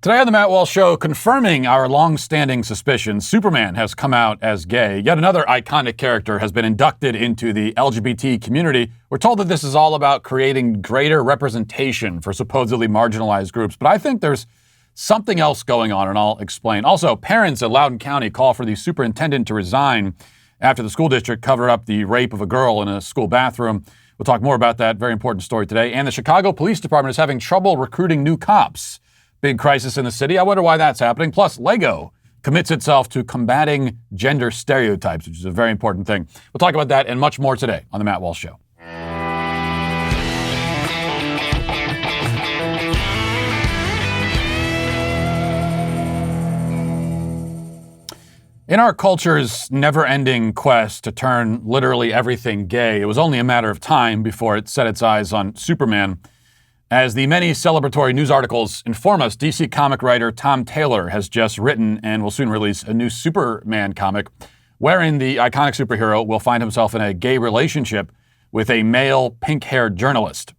Today on the Matt Walsh Show, confirming our long-standing suspicions, Superman has come out as gay. Yet another iconic character has been inducted into the LGBT community. We're told that this is all about creating greater representation for supposedly marginalized groups, but I think there's something else going on, and I'll explain. Also, parents at Loudoun County call for the superintendent to resign after the school district covered up the rape of a girl in a school bathroom. We'll talk more about that very important story today. And the Chicago Police Department is having trouble recruiting new cops. Big crisis in the city. I wonder why that's happening. Plus, Lego commits itself to combating gender stereotypes, which is a very important thing. We'll talk about that and much more today on the Matt Walsh Show. In our culture's never-ending quest to turn literally everything gay, it was only a matter of time before it set its eyes on Superman. As the many celebratory news articles inform us, DC comic writer Tom Taylor has just written and will soon release a new Superman comic wherein the iconic superhero will find himself in a gay relationship with a male pink-haired journalist.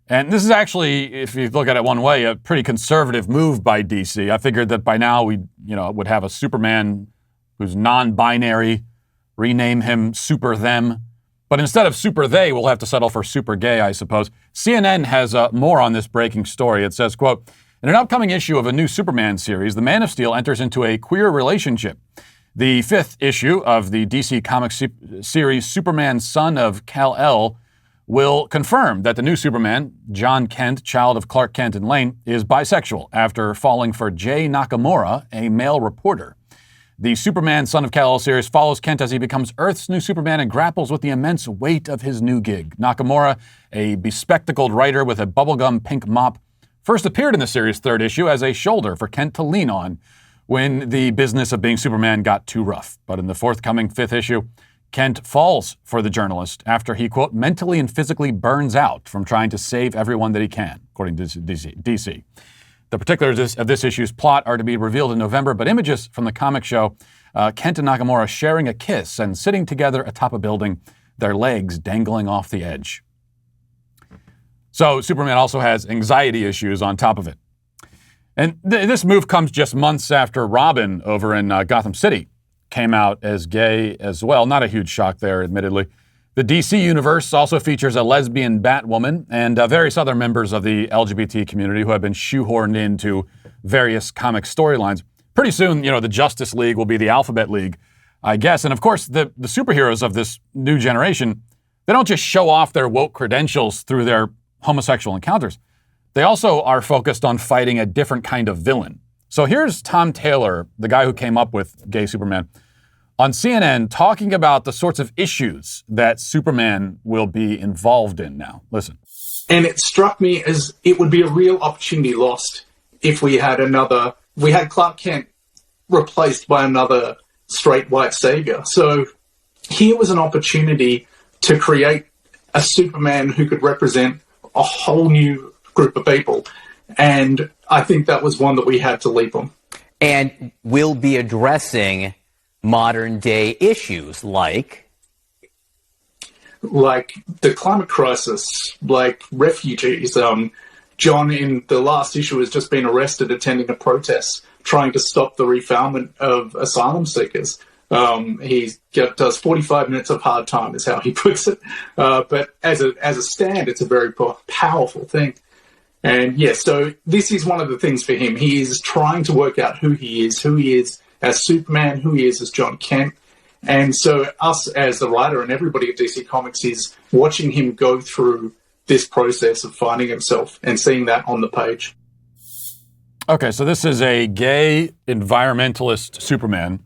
And this is actually, if you look at it one way, a pretty conservative move by DC. I figured that by now we, would have a Superman who's non-binary, rename him Super Them. But instead of Super They, we'll have to settle for Super Gay, I suppose. CNN has more on this breaking story. It says, quote, in an upcoming issue of a new Superman series, the Man of Steel enters into a queer relationship. The 5th issue of the DC Comics series Superman, Son of Kal-El, will confirm that the new Superman, John Kent, child of Clark Kent and Lane, is bisexual after falling for Jay Nakamura, a male reporter. The Superman, Son of Kal-El series follows Kent as he becomes Earth's new Superman and grapples with the immense weight of his new gig. Nakamura, a bespectacled writer with a bubblegum pink mop, first appeared in the series' 3rd issue as a shoulder for Kent to lean on when the business of being Superman got too rough. But in the forthcoming 5th issue, Kent falls for the journalist after he, quote, mentally and physically burns out from trying to save everyone that he can, according to DC. The particulars of this issue's plot are to be revealed in November, but images from the comic show Kent and Nakamura sharing a kiss and sitting together atop a building, their legs dangling off the edge. So Superman also has anxiety issues on top of it. And this move comes just months after Robin over in Gotham City came out as gay as well. Not a huge shock there, admittedly. The DC universe also features a lesbian Batwoman and various other members of the LGBT community who have been shoehorned into various comic storylines. Pretty soon, the Justice League will be the Alphabet League, I guess. And of course, the superheroes of this new generation, they don't just show off their woke credentials through their homosexual encounters. They also are focused on fighting a different kind of villain. So here's Tom Taylor, the guy who came up with Gay Superman, on CNN talking about the sorts of issues that Superman will be involved in now. Listen. And it struck me as it would be a real opportunity lost if we had Clark Kent replaced by another straight white savior. So here was an opportunity to create a Superman who could represent a whole new group of people. And I think that was one that we had to leap on. And we'll be addressing modern day issues like the climate crisis, like refugees. John in the last issue has just been arrested attending a protest trying to stop the refoulement of asylum seekers. He does 45 minutes of hard time is how he puts it. But as a stand, it's a very powerful thing. And yes, so this is one of the things for him. He is trying to work out who he is as Superman, who he is as John Kent. And so us as the writer and everybody at DC Comics is watching him go through this process of finding himself and seeing that on the page. Okay, so this is a gay environmentalist Superman.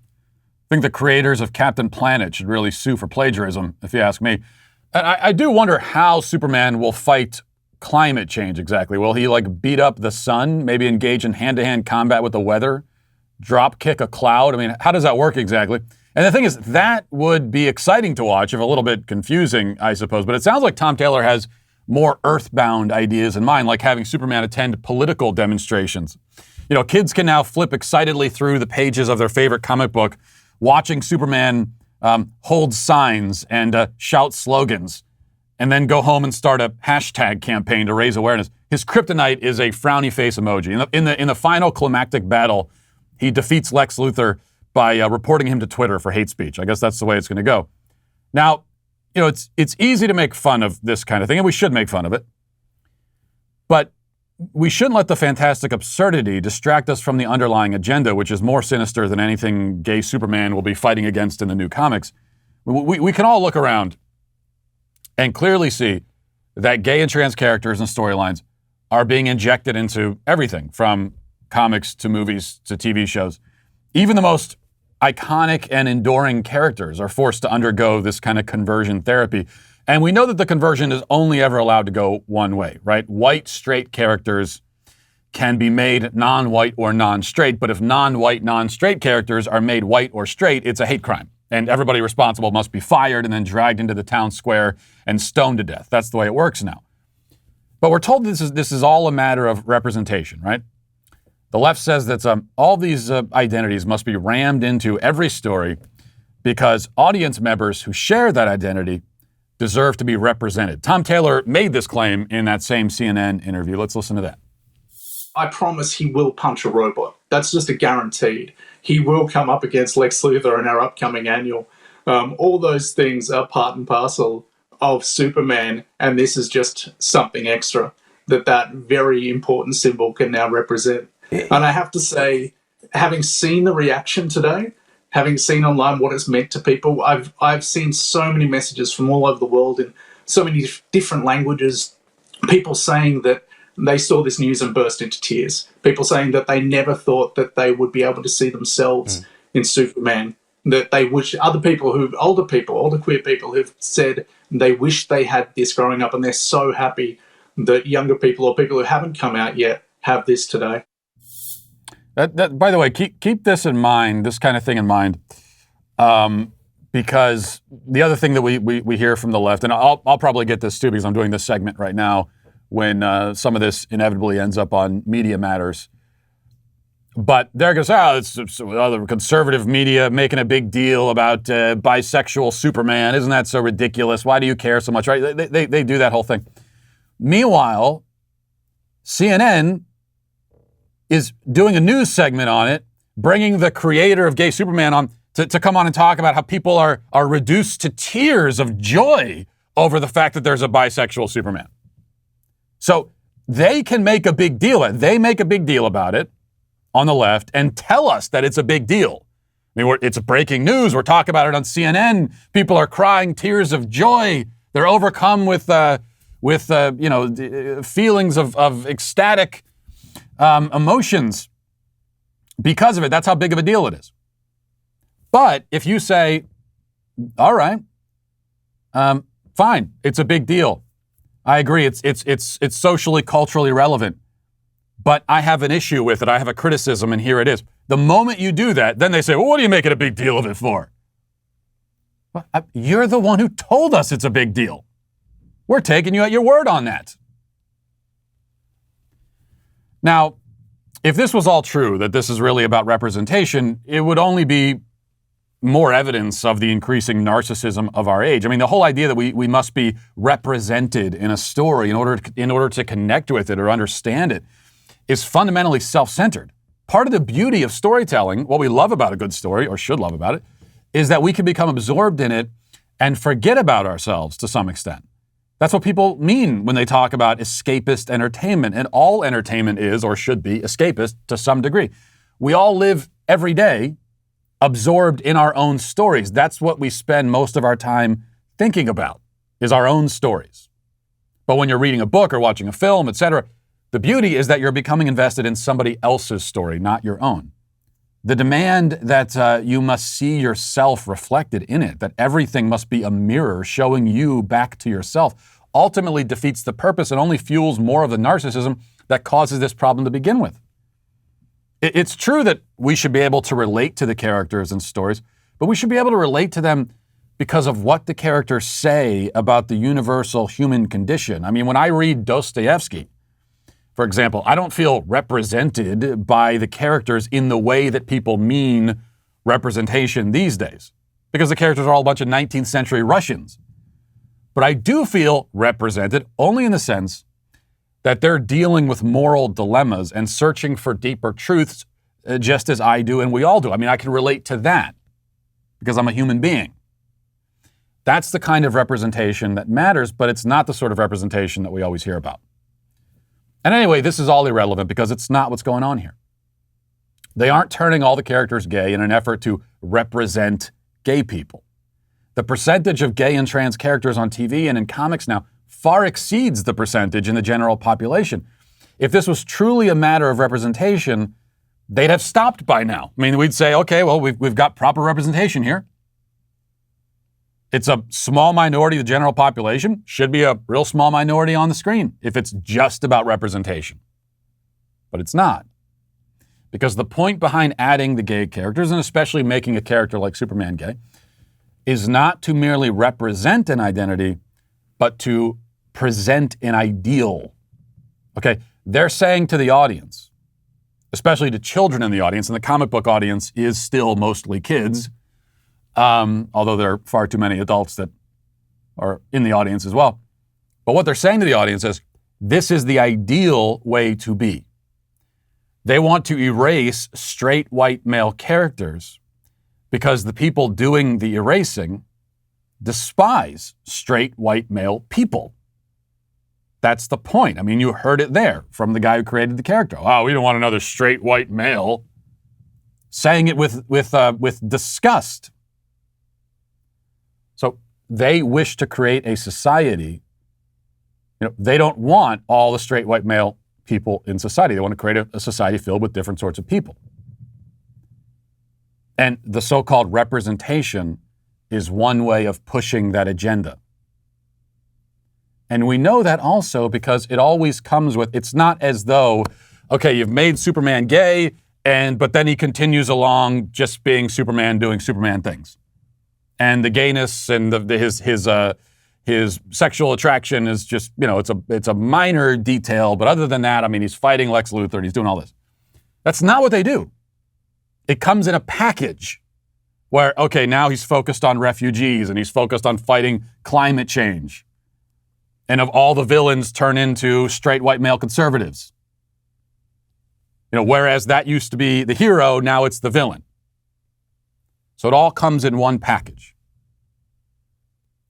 I think the creators of Captain Planet should really sue for plagiarism, if you ask me. And I do wonder how Superman will fight climate change exactly. Will he beat up the sun, maybe engage in hand-to-hand combat with the weather? Drop kick a cloud? I mean, how does that work exactly? And the thing is, that would be exciting to watch, if a little bit confusing, I suppose. But it sounds like Tom Taylor has more earthbound ideas in mind, like having Superman attend political demonstrations. Kids can now flip excitedly through the pages of their favorite comic book, watching Superman hold signs and shout slogans. and then go home and start a hashtag campaign to raise awareness. His kryptonite is a frowny face emoji. In the final climactic battle, he defeats Lex Luthor by reporting him to Twitter for hate speech. I guess that's the way it's going to go. Now, it's easy to make fun of this kind of thing, and we should make fun of it. But we shouldn't let the fantastic absurdity distract us from the underlying agenda, which is more sinister than anything gay Superman will be fighting against in the new comics. We can all look around and clearly see that gay and trans characters and storylines are being injected into everything from comics to movies to TV shows. Even the most iconic and enduring characters are forced to undergo this kind of conversion therapy. And we know that the conversion is only ever allowed to go one way, right? White, straight characters can be made non-white or non-straight, but if non-white, non-straight characters are made white or straight, it's a hate crime. And everybody responsible must be fired and then dragged into the town square and stoned to death. That's the way it works now. But we're told this is all a matter of representation, right? The left says that all these identities must be rammed into every story because audience members who share that identity deserve to be represented. Tom Taylor made this claim in that same CNN interview. Let's listen to that. I promise he will punch a robot. That's just a guaranteed. He will come up against Lex Luthor in our upcoming annual. All those things are part and parcel of Superman, and this is just something extra that very important symbol can now represent. And I have to say, having seen the reaction today, having seen online what it's meant to people, I've seen so many messages from all over the world in so many different languages, people saying that they saw this news and burst into tears. People saying that they never thought that they would be able to see themselves in Superman. That they wish older queer people who've said they wish they had this growing up, and they're so happy that younger people or people who haven't come out yet have this today. That by the way, keep this in mind, this kind of thing in mind, because the other thing that we hear from the left, and I'll probably get this too because I'm doing this segment right now when some of this inevitably ends up on Media Matters. But they're going to say, it's other conservative media making a big deal about bisexual Superman. Isn't that so ridiculous? Why do you care so much? Right? They do that whole thing. Meanwhile, CNN is doing a news segment on it, bringing the creator of Gay Superman on to come on and talk about how people are reduced to tears of joy over the fact that there's a bisexual Superman. So they can make a big deal. They make a big deal about it on the left and tell us that it's a big deal. I mean, it's breaking news. We're talking about it on CNN. People are crying tears of joy. They're overcome with feelings of ecstatic emotions because of it. That's how big of a deal it is. But if you say, all right, fine, it's a big deal. I agree. It's socially, culturally relevant. But I have an issue with it. I have a criticism, and here it is. The moment you do that, then they say, well, what are you making a big deal of it for? Well, you're the one who told us it's a big deal. We're taking you at your word on that. Now, if this was all true, that this is really about representation, it would only be more evidence of the increasing narcissism of our age. I mean, the whole idea that we must be represented in a story in order to connect with it or understand it is fundamentally self-centered. Part of the beauty of storytelling, what we love about a good story, or should love about it, is that we can become absorbed in it and forget about ourselves to some extent. That's what people mean when they talk about escapist entertainment, and all entertainment is, or should be, escapist to some degree. We all live every day absorbed in our own stories. That's what we spend most of our time thinking about, is our own stories. But when you're reading a book or watching a film, etc., the beauty is that you're becoming invested in somebody else's story, not your own. The demand that you must see yourself reflected in it, that everything must be a mirror showing you back to yourself, ultimately defeats the purpose and only fuels more of the narcissism that causes this problem to begin with. It's true that we should be able to relate to the characters and stories, but we should be able to relate to them because of what the characters say about the universal human condition. I mean, when I read Dostoevsky, for example, I don't feel represented by the characters in the way that people mean representation these days, because the characters are all a bunch of 19th century Russians. But I do feel represented only in the sense that they're dealing with moral dilemmas and searching for deeper truths, just as I do and we all do. I mean, I can relate to that because I'm a human being. That's the kind of representation that matters, but it's not the sort of representation that we always hear about. And anyway, this is all irrelevant because it's not what's going on here. They aren't turning all the characters gay in an effort to represent gay people. The percentage of gay and trans characters on TV and in comics now far exceeds the percentage in the general population. If this was truly a matter of representation, they'd have stopped by now. I mean, we'd say, okay, well, we've got proper representation here. It's a small minority of the general population, should be a real small minority on the screen if it's just about representation. But it's not. Because the point behind adding the gay characters, and especially making a character like Superman gay, is not to merely represent an identity, but to present an ideal. Okay, they're saying to the audience, especially to children in the audience, and the comic book audience is still mostly kids, although there are far too many adults that are in the audience as well. But what they're saying to the audience is, this is the ideal way to be. They want to erase straight white male characters because the people doing the erasing despise straight white male people. That's the point. I mean, you heard it there from the guy who created the character. Oh, we don't want another straight white male. Saying it with disgust. So they wish to create a society. They don't want all the straight white male people in society. They want to create a society filled with different sorts of people. And the so-called representation is one way of pushing that agenda. And we know that also because it always comes with, it's not as though, okay, you've made Superman gay, but then he continues along just being Superman, doing Superman things. And the gayness and his sexual attraction is just, it's a minor detail, but other than that, I mean, he's fighting Lex Luthor and he's doing all this. That's not what they do. It comes in a package where, okay, now he's focused on refugees and he's focused on fighting climate change. And of all the villains turn into straight white male conservatives. Whereas that used to be the hero, now it's the villain. So it all comes in one package.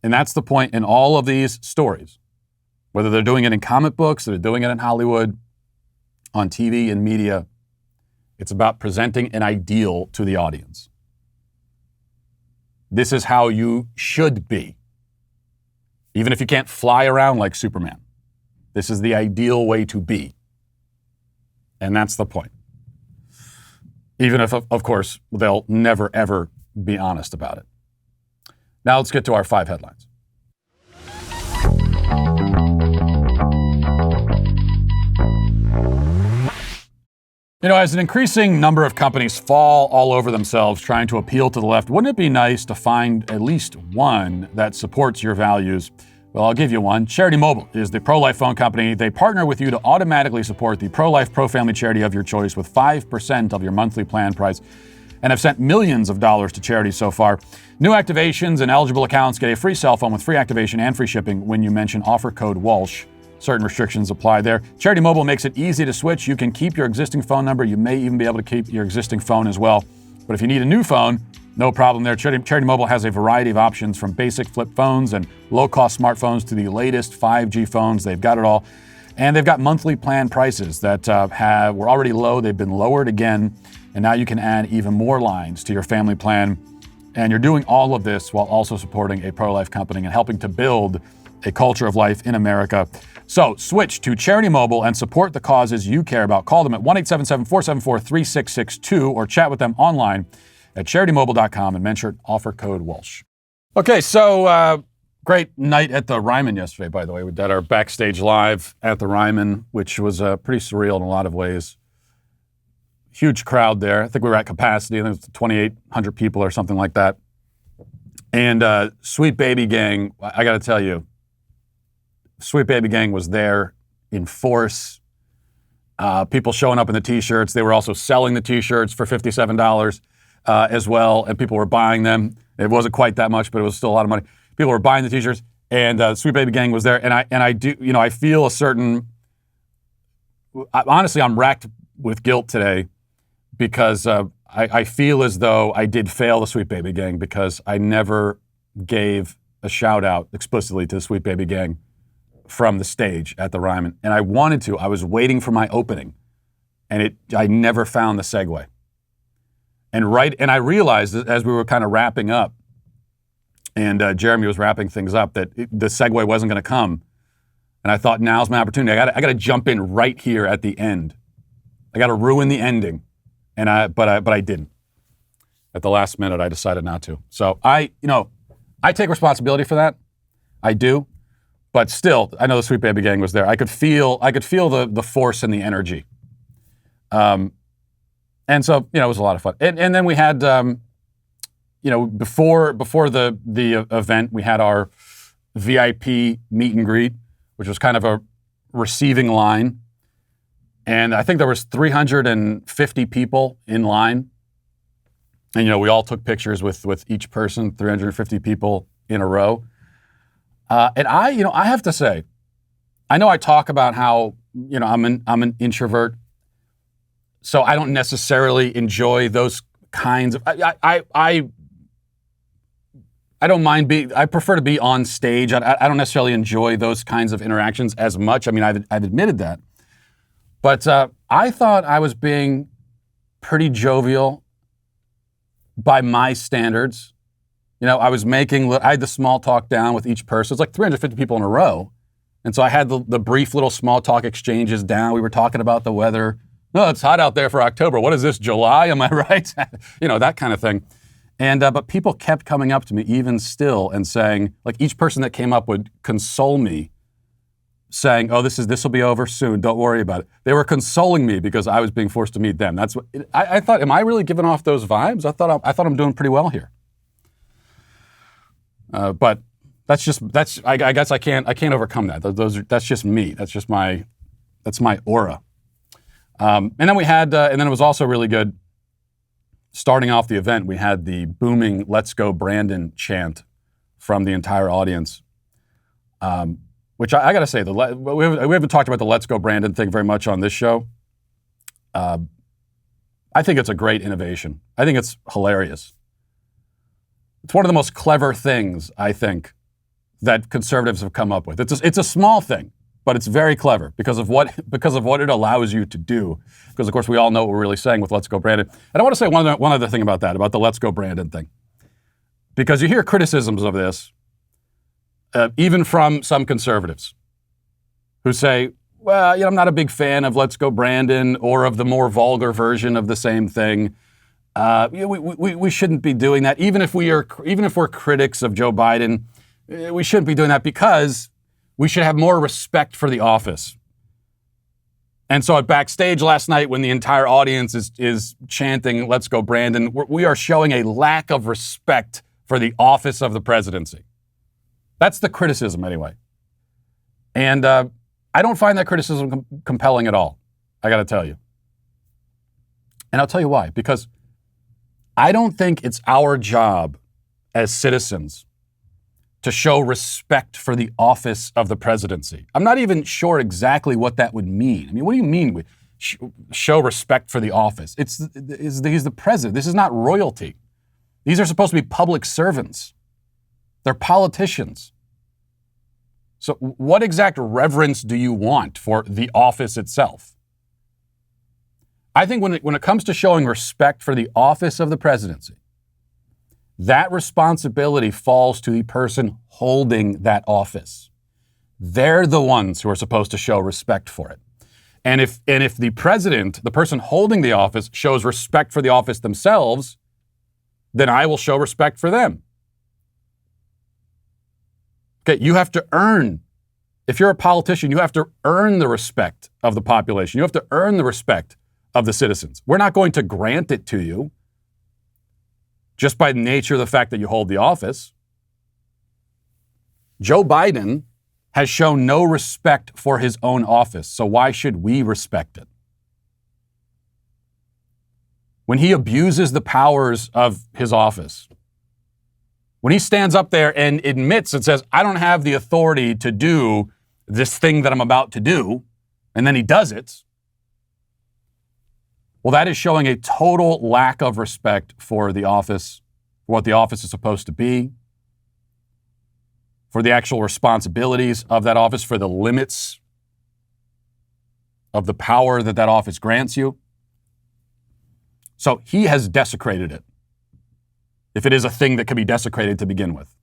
And that's the point in all of these stories. Whether they're doing it in comic books, or they're doing it in Hollywood, on TV and media, it's about presenting an ideal to the audience. This is how you should be. Even if you can't fly around like Superman. This is the ideal way to be. And that's the point. Even if, of course, they'll never, ever be honest about it. Now let's get to our 5 headlines. As an increasing number of companies fall all over themselves trying to appeal to the left, wouldn't it be nice to find at least one that supports your values? Well, I'll give you one. Charity Mobile is the pro-life phone company. They partner with you to automatically support the pro-life, pro-family charity of your choice with 5% of your monthly plan price, and have sent millions of dollars to charities so far. New activations and eligible accounts get a free cell phone with free activation and free shipping when you mention offer code Walsh. Certain restrictions apply there. Charity Mobile makes it easy to switch. You can keep your existing phone number. You may even be able to keep your existing phone as well. But if you need a new phone, no problem there. Charity Mobile has a variety of options from basic flip phones and low-cost smartphones to the latest 5G phones. They've got it all. And they've got monthly plan prices that were already low. They've been lowered again. And now you can add even more lines to your family plan. And you're doing all of this while also supporting a pro-life company and helping to build a culture of life in America. So switch to Charity Mobile and support the causes you care about. Call them at 1-877-474-3662 or chat with them online at CharityMobile.com and mention offer code Walsh. Okay, so great night at the Ryman yesterday, by the way. We did our backstage live at the Ryman, which was pretty surreal in a lot of ways. Huge crowd there. I think we were at capacity. I think it was 2,800 people or something like that. And Sweet Baby Gang, I got to tell you, Sweet Baby Gang was there in force. People showing up in the T-shirts. They were also selling the T-shirts for $57 as well, and people were buying them. It wasn't quite that much, but it was still a lot of money. People were buying the T-shirts, And Sweet Baby Gang was there, and I do, I feel a certain. Honestly, I'm racked with guilt today because I feel as though I did fail the Sweet Baby Gang because I never gave a shout out explicitly to the Sweet Baby Gang from the stage at the Ryman, and I wanted to. I was waiting for my opening, and I never found the segue. And I realized that as we were kind of wrapping up, and Jeremy was wrapping things up, that the segue wasn't going to come. And I thought, now's my opportunity. I got to jump in right here at the end. I got to ruin the ending, but I didn't. At the last minute, I decided not to. So I take responsibility for that. I do, but still, I know the Sweet Baby Gang was there. I could feel the force and the energy. And so it was a lot of fun. And then we had before the event, we had our VIP meet and greet, which was kind of a receiving line. And I think there was 350 people in line. And, we all took pictures with each person, 350 people in a row. And I have to say, I know I talk about how, I'm an introvert, so I don't necessarily enjoy those kinds of, I don't mind I prefer to be on stage. I don't necessarily enjoy those kinds of interactions as much. I mean, I've admitted that. But I thought I was being pretty jovial by my standards. I had the small talk down with each person. It's like 350 people in a row. And so I had the brief little small talk exchanges down. We were talking about the weather. No, it's hot out there for October. What is this, July? Am I right? That kind of thing. And but people kept coming up to me even still and saying, like each person that came up would console me, saying, "Oh, this will be over soon. Don't worry about it." They were consoling me because I was being forced to meet them. That's what I thought. Am I really giving off those vibes? I thought I'm doing pretty well here. But I guess I can't overcome that. That's just me. That's my aura. And then we had, and then it was also really good. Starting off the event, we had the booming "Let's Go Brandon" chant from the entire audience, which I got to say, we haven't talked about the "Let's Go Brandon" thing very much on this show. I think it's a great innovation. I think it's hilarious. It's one of the most clever things, I think, that conservatives have come up with. It's a small thing, but it's very clever because of what it allows you to do. Because, of course, we all know what we're really saying with "Let's Go Brandon." And I want to say one other thing about the "Let's Go Brandon" thing. Because you hear criticisms of this, even from some conservatives who say, well, I'm not a big fan of "Let's Go Brandon" or of the more vulgar version of the same thing. We shouldn't be doing that. Even if we're critics of Joe Biden, we shouldn't be doing that because we should have more respect for the office. And so at backstage last night, when the entire audience is chanting "Let's Go Brandon," we are showing a lack of respect for the office of the presidency. That's the criticism anyway. And I don't find that criticism compelling at all, I got to tell you. And I'll tell you why. Because I don't think it's our job as citizens to show respect for the office of the presidency. I'm not even sure exactly what that would mean. I mean, what do you mean with show respect for the office? He's the president. This is not royalty. These are supposed to be public servants. They're politicians. So what exact reverence do you want for the office itself? I think when it comes to showing respect for the office of the presidency, that responsibility falls to the person holding that office. They're the ones who are supposed to show respect for it. And if the president, the person holding the office, shows respect for the office themselves, then I will show respect for them. Okay, you have to earn. If you're a politician, you have to earn the respect of the population. You have to earn the respect of the citizens. We're not going to grant it to you just by the nature of the fact that you hold the office. Joe Biden has shown no respect for his own office, so why should we respect it? When he abuses the powers of his office, When he stands up there and admits and says, I don't have the authority to do this thing that I'm about to do, and then he does it, well, that is showing a total lack of respect for the office, for what the office is supposed to be, for the actual responsibilities of that office, for the limits of the power that that office grants you. So he has desecrated it, if it is a thing that can be desecrated to begin with.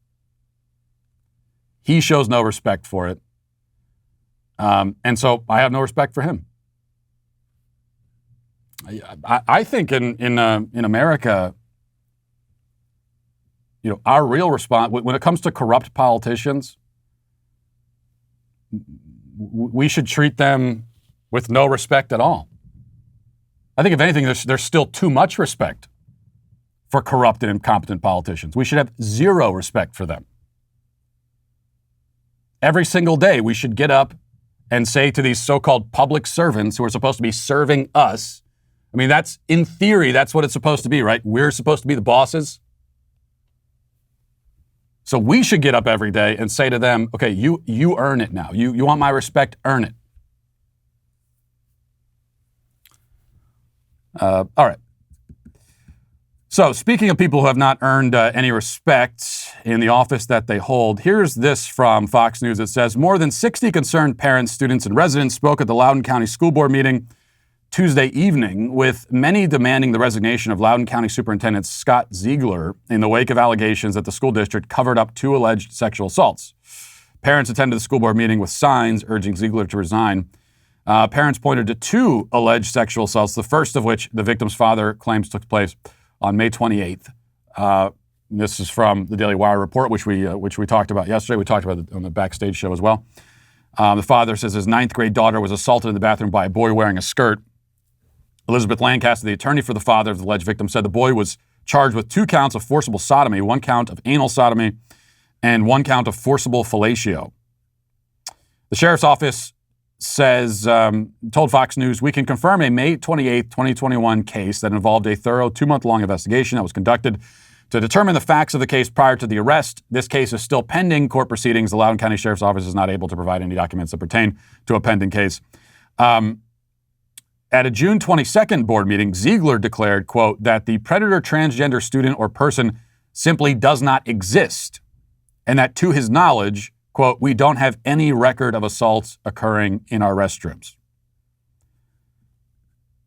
He shows no respect for it. And so I have no respect for him. I think in America, our real response, when it comes to corrupt politicians, we should treat them with no respect at all. I think if anything, there's still too much respect for corrupt and incompetent politicians. We should have zero respect for them. Every single day, we should get up and say to these so-called public servants who are supposed to be serving us, I mean, that's, in theory, that's what it's supposed to be, right? We're supposed to be the bosses. So we should get up every day and say to them, okay, you earn it now. You want my respect, earn it. All right. So speaking of people who have not earned any respect in the office that they hold, here's this from Fox News. It says, more than 60 concerned parents, students, and residents spoke at the Loudoun County School Board meeting Tuesday evening, with many demanding the resignation of Loudoun County Superintendent Scott Ziegler in the wake of allegations that the school district covered up 2 alleged sexual assaults. Parents attended the school board meeting with signs urging Ziegler to resign. Parents pointed to 2 alleged sexual assaults, the first of which the victim's father claims took place on May 28th. This is from the Daily Wire report, which we talked about yesterday. We talked about it on the Backstage show as well. The father says his 9th grade daughter was assaulted in the bathroom by a boy wearing a skirt. Elizabeth Lancaster, the attorney for the father of the alleged victim, said the boy was charged with 2 counts of forcible sodomy, 1 count of anal sodomy, and 1 count of forcible fellatio. The sheriff's office says, told Fox News, we can confirm a May 28, 2021 case that involved a thorough 2-month-long investigation that was conducted to determine the facts of the case prior to the arrest. This case is still pending court proceedings. The Loudoun County Sheriff's Office is not able to provide any documents that pertain to a pending case. At a June 22nd board meeting, Ziegler declared, quote, that the predator transgender student or person simply does not exist, and that to his knowledge, quote, we don't have any record of assaults occurring in our restrooms.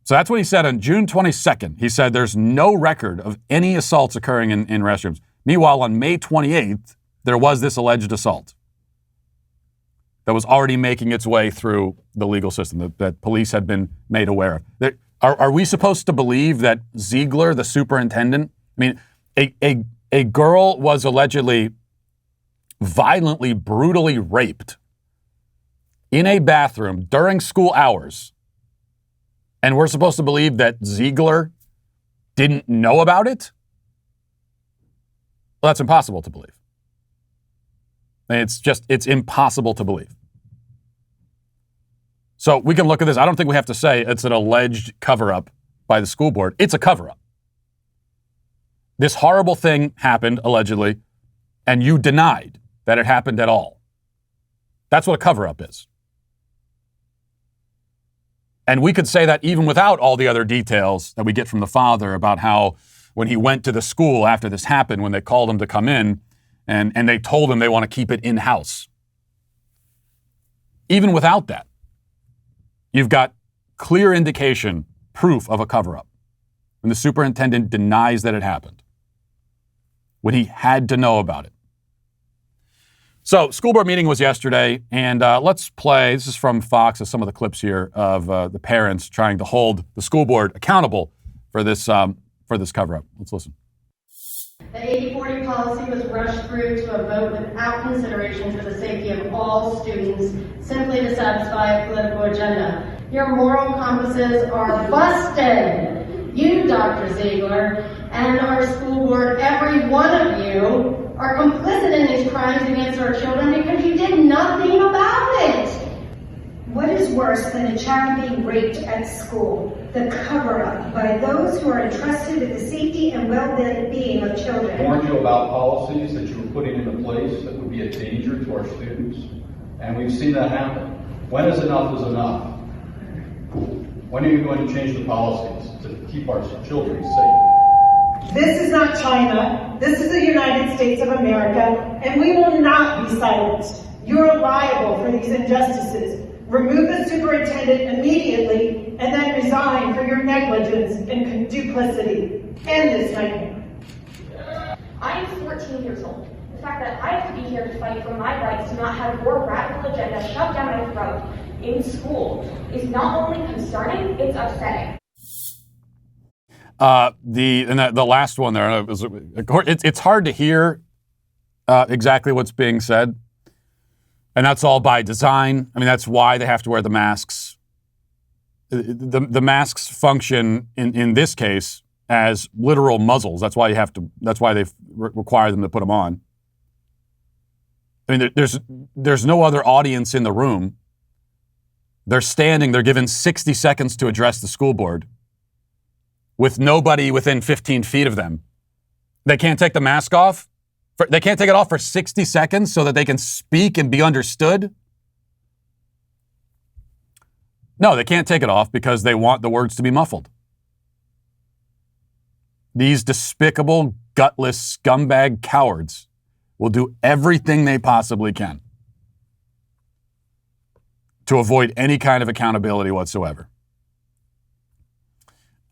So that's what he said on June 22nd. He said there's no record of any assaults occurring in restrooms. Meanwhile, on May 28th, there was this alleged assault that was already making its way through the legal system, that police had been made aware of. Are we supposed to believe that Ziegler, the superintendent, I mean, a girl was allegedly violently, brutally raped in a bathroom during school hours, and we're supposed to believe that Ziegler didn't know about it? Well, that's impossible to believe. It's impossible to believe. So we can look at this. I don't think we have to say it's an alleged cover-up by the school board. It's a cover-up. This horrible thing happened, allegedly, and you denied that it happened at all. That's what a cover-up is. And we could say that even without all the other details that we get from the father about how when he went to the school after this happened, when they called him to come in, and they told him they want to keep it in-house. Even without that, you've got clear indication, proof of a cover-up. And the superintendent denies that it happened when he had to know about it. So, school board meeting was yesterday, and let's play, this is from Fox, some of the clips here of the parents trying to hold the school board accountable for this cover-up. Let's listen. The 80-40 policy was rushed through to a vote without consideration for the safety of all students, simply to satisfy a political agenda. Your moral compasses are busted. You, Dr. Ziegler, and our school board, every one of you, are complicit in these crimes against our children because you did nothing about it. What is worse than a child being raped at school? the cover-up by those who are entrusted with the safety and well-being of children. I warned you about policies that you were putting into place that would be a danger to our students, and we've seen that happen. When is enough enough? When are you going to change the policies to keep our children safe? This is not China. This is the United States of America, and we will not be silenced. You are liable for these injustices. Remove the superintendent immediately and then resign for your negligence and duplicity. End this nightmare. I am 14 years old. The fact that I have to be here to fight for my rights to not have your radical agenda shoved down my throat in school is not only concerning, it's upsetting. The last one there, it's hard to hear exactly what's being said. And that's all by design. I mean, that's why they have to wear the masks. The masks function in this case as literal muzzles. That's why they require them to put them on. I mean, there's no other audience in the room. They're standing, they're given 60 seconds to address the school board with nobody within 15 feet of them. They can't take the mask off. They can't take it off for 60 seconds so that they can speak and be understood? No, they can't take it off because they want the words to be muffled. These despicable, gutless, scumbag cowards will do everything they possibly can to avoid any kind of accountability whatsoever.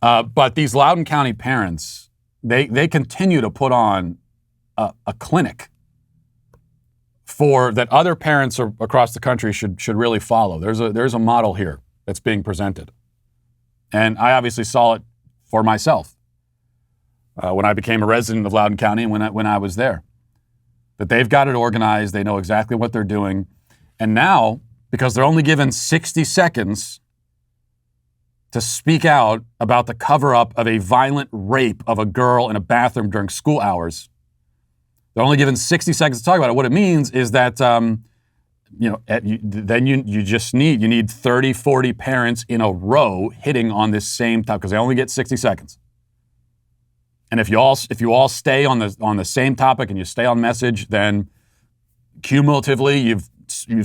But these Loudoun County parents, they continue to put on a clinic that other parents across the country should really follow. There's a model here that's being presented. And I obviously saw it for myself when I became a resident of Loudoun County and when I was there. But they've got it organized. They know exactly what they're doing. And now, because they're only given 60 seconds to speak out about the cover-up of a violent rape of a girl in a bathroom during school hours, they're only given 60 seconds to talk about it. What it means is that, you need 30, 40 parents in a row hitting on this same topic because they only get 60 seconds. And if you all stay on the same topic and you stay on message, then cumulatively you've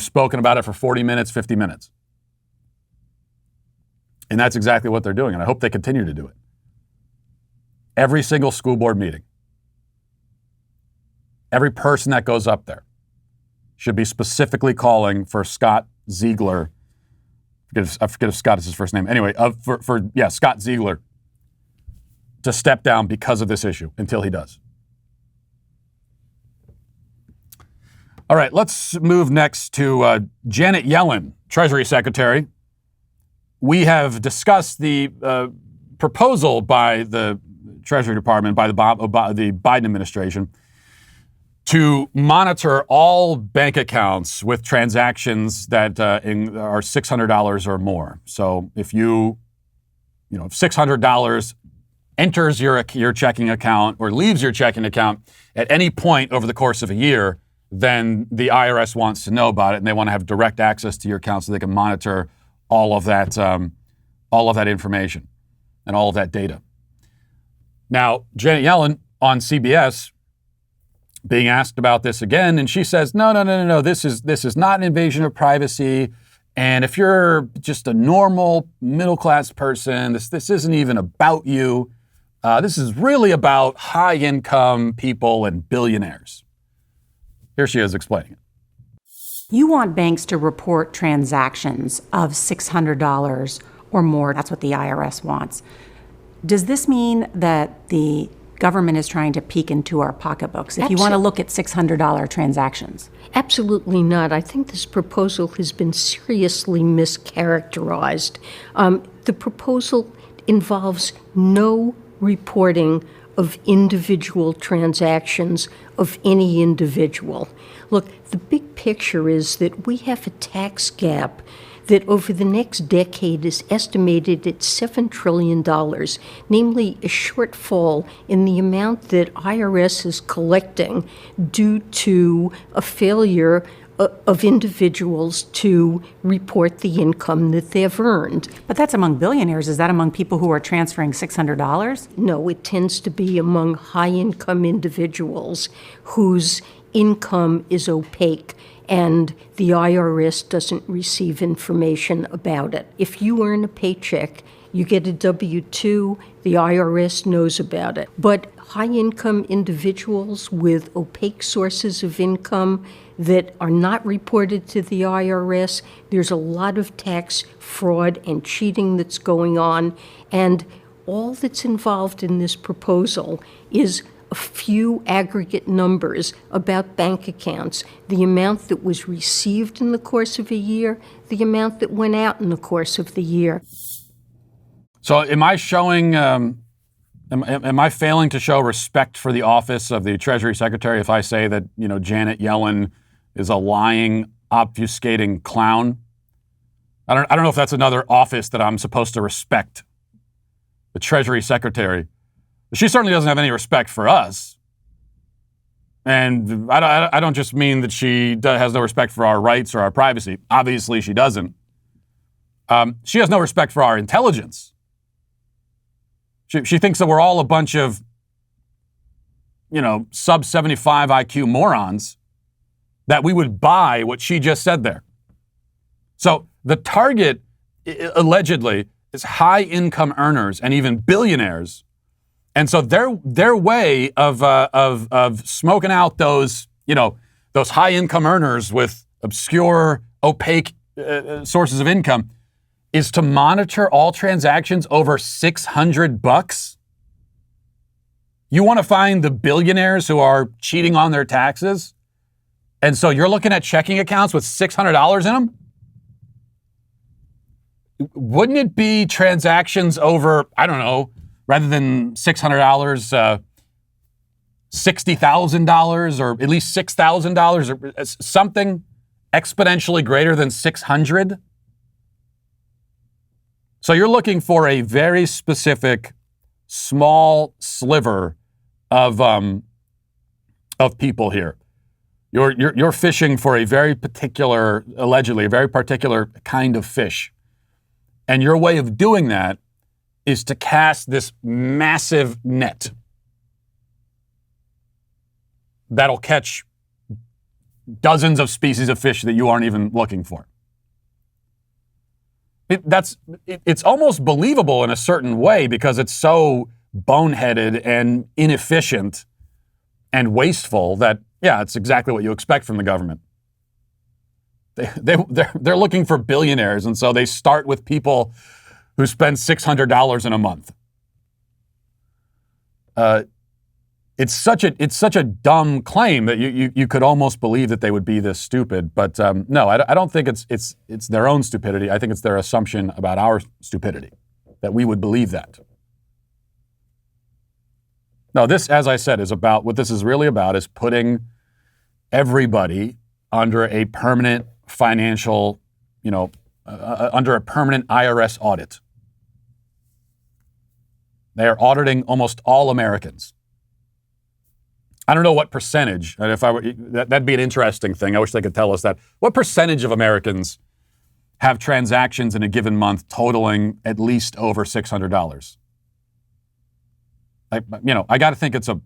spoken about it for 40 minutes, 50 minutes. And that's exactly what they're doing, and I hope they continue to do it. Every single school board meeting, every person that goes up there should be specifically calling for Scott Ziegler. I forget if Scott is his first name. Anyway, Scott Ziegler to step down because of this issue until he does. All right, let's move next to Janet Yellen, Treasury Secretary. We have discussed the proposal by the Treasury Department, by the Biden administration, to monitor all bank accounts with transactions that are $600 or more. So if if $600 enters your checking account or leaves your checking account at any point over the course of a year, then the IRS wants to know about it, and they want to have direct access to your account so they can monitor all of that information and all of that data. Now, Janet Yellen on CBS being asked about this again, and she says, no, this is not an invasion of privacy. And if you're just a normal middle-class person, this isn't even about you. This is really about high-income people and billionaires. Here she is explaining it. You want banks to report transactions of $600 or more. That's what the IRS wants. Does this mean that the government is trying to peek into our pocketbooks if you want to look at $600 transactions? Absolutely not. I think this proposal has been seriously mischaracterized. The proposal involves no reporting of individual transactions of any individual. Look, the big picture is that we have a tax gap that over the next decade is estimated at $7 trillion, namely a shortfall in the amount that IRS is collecting due to a failure of individuals to report the income that they've earned. But that's among billionaires. Is that among people who are transferring $600? No, it tends to be among high-income individuals whose income is opaque and the IRS doesn't receive information about it. If you earn a paycheck, you get a W-2, the IRS knows about it. But high-income individuals with opaque sources of income that are not reported to the IRS, there's a lot of tax fraud and cheating that's going on, and all that's involved in this proposal is a few aggregate numbers about bank accounts, the amount that was received in the course of a year, the amount that went out in the course of the year. So am I showing, am I failing to show respect for the office of the Treasury Secretary if I say that, Janet Yellen is a lying, obfuscating clown? I don't know if that's another office that I'm supposed to respect. The Treasury Secretary. She certainly doesn't have any respect for us. And I don't just mean that she has no respect for our rights or our privacy. Obviously, she doesn't. She has no respect for our intelligence. She thinks that we're all a bunch of, sub 75 IQ morons, that we would buy what she just said there. So the target, allegedly, is high income earners and even billionaires. And so their way of smoking out those high income earners with obscure, opaque sources of income is to monitor all transactions over $600. You want to find the billionaires who are cheating on their taxes? And so you're looking at checking accounts with $600 in them? Wouldn't it be transactions over, I don't know, rather than $600, $60,000 or at least $6,000 or something exponentially greater than 600? So you're looking for a very specific, small sliver of people here. You're fishing for a very particular, allegedly, a very particular kind of fish. And your way of doing that is to cast this massive net that'll catch dozens of species of fish that you aren't even looking for. It's almost believable in a certain way because it's so boneheaded and inefficient and wasteful that, yeah, it's exactly what you expect from the government. They're looking for billionaires, and so they start with people who spend $600 in a month. It's such a dumb claim that you could almost believe that they would be this stupid. But no, I don't think it's their own stupidity. I think it's their assumption about our stupidity, that we would believe that. No, this, as I said, is about what this is really about is putting everybody under a permanent financial, under a permanent IRS audit. They are auditing almost all Americans. I don't know what percentage, and if I were, that'd be an interesting thing. I wish they could tell us that. What percentage of Americans have transactions in a given month totaling at least over $600? I got to think it's a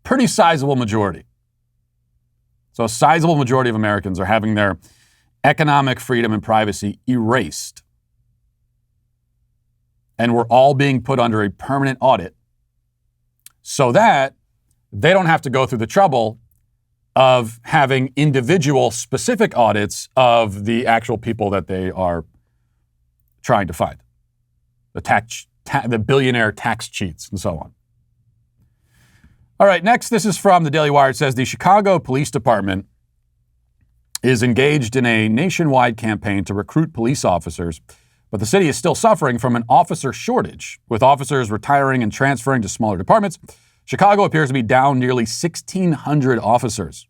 pretty sizable majority. So a sizable majority of Americans are having their economic freedom and privacy erased. And we're all being put under a permanent audit so that they don't have to go through the trouble of having individual specific audits of the actual people that they are trying to find. The billionaire tax cheats and so on. All right, next, this is from the Daily Wire. It says the Chicago Police Department is engaged in a nationwide campaign to recruit police officers, but the city is still suffering from an officer shortage. With officers retiring and transferring to smaller departments, Chicago appears to be down nearly 1,600 officers.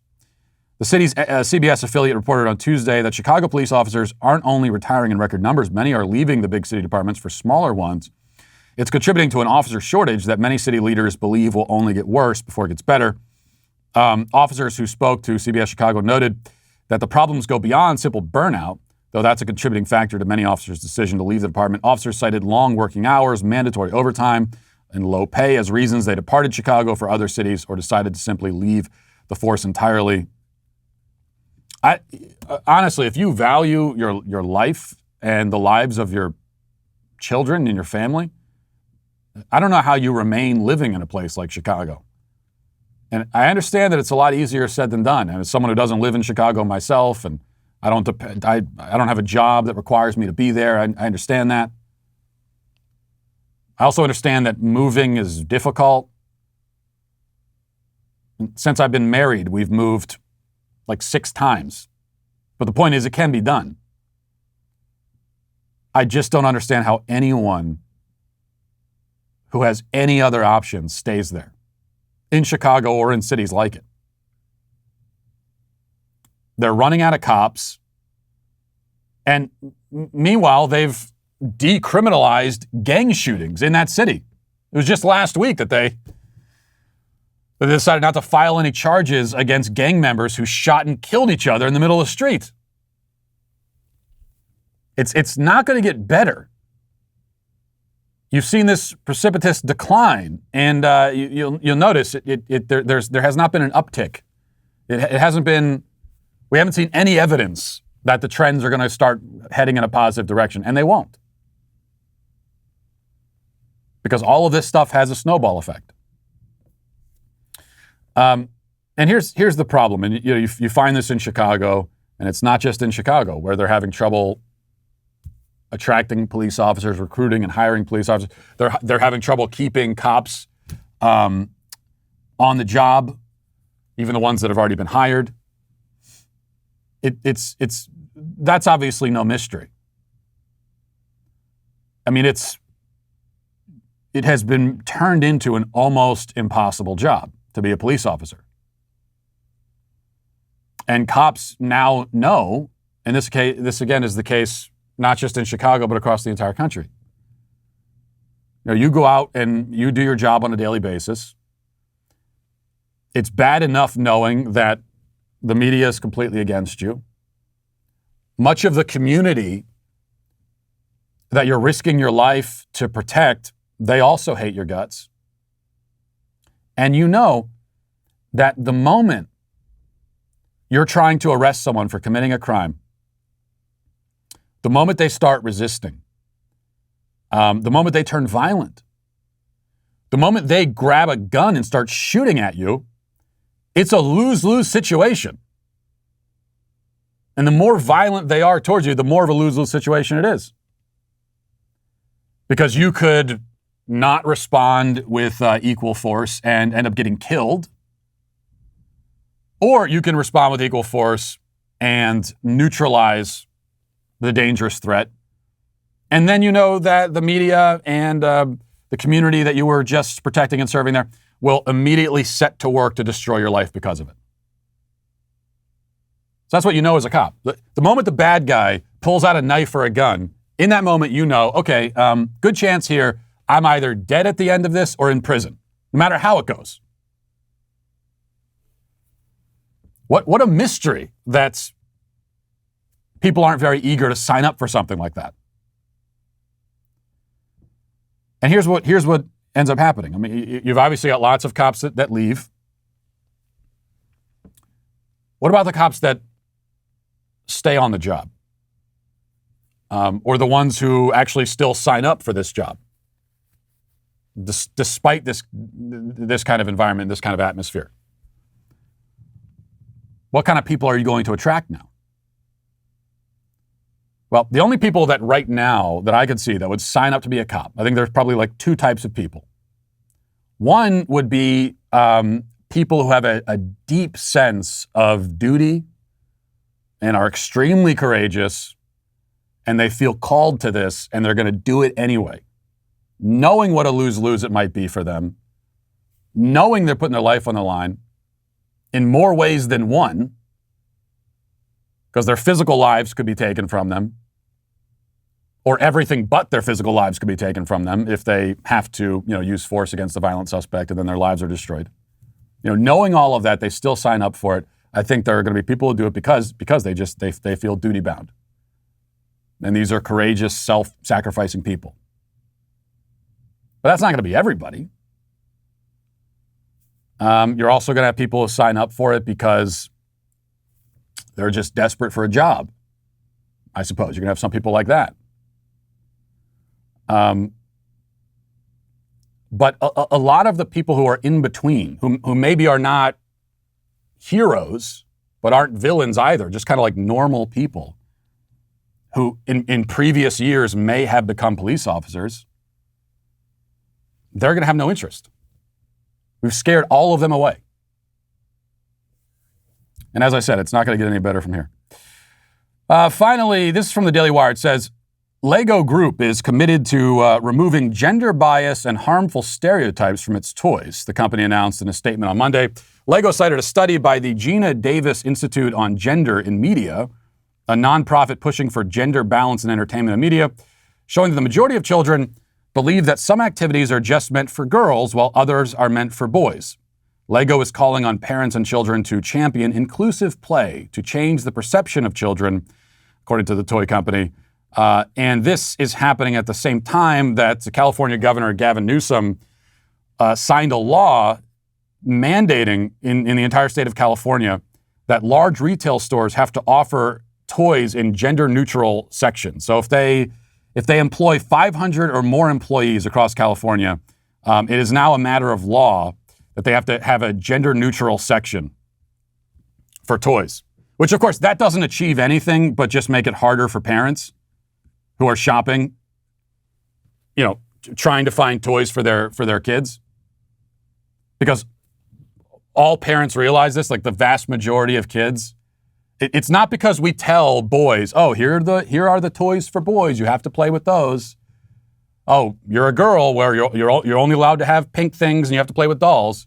The city's CBS affiliate reported on Tuesday that Chicago police officers aren't only retiring in record numbers, many are leaving the big city departments for smaller ones. It's contributing to an officer shortage that many city leaders believe will only get worse before it gets better. Officers who spoke to CBS Chicago noted that the problems go beyond simple burnout, though that's a contributing factor to many officers' decision to leave the department. Officers cited long working hours, mandatory overtime, and low pay as reasons they departed Chicago for other cities or decided to simply leave the force entirely. Honestly, if you value your life and the lives of your children and your family, I don't know how you remain living in a place like Chicago. And I understand that it's a lot easier said than done. And as someone who doesn't live in Chicago myself, and I don't have a job that requires me to be there, I understand that. I also understand that moving is difficult. Since I've been married, we've moved like 6 times. But the point is, it can be done. I just don't understand how anyone who has any other options stays there, in Chicago or in cities like it. They're running out of cops. And meanwhile, they've decriminalized gang shootings in that city. It was just last week that they decided not to file any charges against gang members who shot and killed each other in the middle of the street. It's not going to get better. You've seen this precipitous decline, and you'll notice there has not been an uptick. It hasn't been. We haven't seen any evidence that the trends are going to start heading in a positive direction, and they won't, because all of this stuff has a snowball effect. And here's the problem, and you find this in Chicago, and it's not just in Chicago where they're having trouble attracting police officers, recruiting and hiring police officers. They're having trouble keeping cops on the job, even the ones that have already been hired. That's obviously no mystery. I mean, it has been turned into an almost impossible job to be a police officer. And cops now know, and this again is the case not just in Chicago, but across the entire country. You go out and you do your job on a daily basis. It's bad enough knowing that the media is completely against you. Much of the community that you're risking your life to protect, they also hate your guts. And you know that the moment you're trying to arrest someone for committing a crime, the moment they start resisting, the moment they turn violent, the moment they grab a gun and start shooting at you, it's a lose-lose situation. And the more violent they are towards you, the more of a lose-lose situation it is. Because you could not respond with equal force and end up getting killed, or you can respond with equal force and neutralize the dangerous threat. And then you know that the media and the community that you were just protecting and serving there will immediately set to work to destroy your life because of it. So that's what you know as a cop. The moment the bad guy pulls out a knife or a gun, in that moment you know, okay, good chance here, I'm either dead at the end of this or in prison, no matter how it goes. What a mystery that people aren't very eager to sign up for something like that. And here's what ends up happening. I mean, you've obviously got lots of cops that leave. What about the cops that stay on the job? Or the ones who actually still sign up for this job, despite this kind of environment, this kind of atmosphere? What kind of people are you going to attract now? Well, the only people that right now that I could see that would sign up to be a cop, I think there's probably like 2 types of people. One would be people who have a deep sense of duty and are extremely courageous, and they feel called to this, and they're going to do it anyway, knowing what a lose-lose it might be for them, knowing they're putting their life on the line in more ways than one, because their physical lives could be taken from them, or everything but their physical lives could be taken from them if they have to, use force against a violent suspect, and then their lives are destroyed. Knowing all of that, they still sign up for it. I think there are going to be people who do it because they feel duty bound. And these are courageous, self-sacrificing people. But that's not going to be everybody. You're also going to have people who sign up for it because they're just desperate for a job. I suppose you're going to have some people like that. But a lot of the people who are in between, who maybe are not heroes, but aren't villains either, just kind of like normal people who in previous years may have become police officers, they're going to have no interest. We've scared all of them away. And as I said, it's not going to get any better from here. Finally, this is from the Daily Wire. It says, Lego Group is committed to removing gender bias and harmful stereotypes from its toys, the company announced in a statement on Monday. Lego cited a study by the Gina Davis Institute on Gender in Media, a nonprofit pushing for gender balance in entertainment and media, showing that the majority of children believe that some activities are just meant for girls while others are meant for boys. Lego is calling on parents and children to champion inclusive play to change the perception of children, according to the toy company. And this is happening at the same time that the California Governor Gavin Newsom signed a law mandating in the entire state of California that large retail stores have to offer toys in gender-neutral sections. So if they employ 500 or more employees across California, it is now a matter of law that they have to have a gender-neutral section for toys, which, of course, that doesn't achieve anything but just make it harder for parents who are shopping, trying to find toys for their kids. Because all parents realize this, like the vast majority of kids, it's not because we tell boys, oh, here are the toys for boys, you have to play with those. Oh, you're a girl where you're only allowed to have pink things and you have to play with dolls.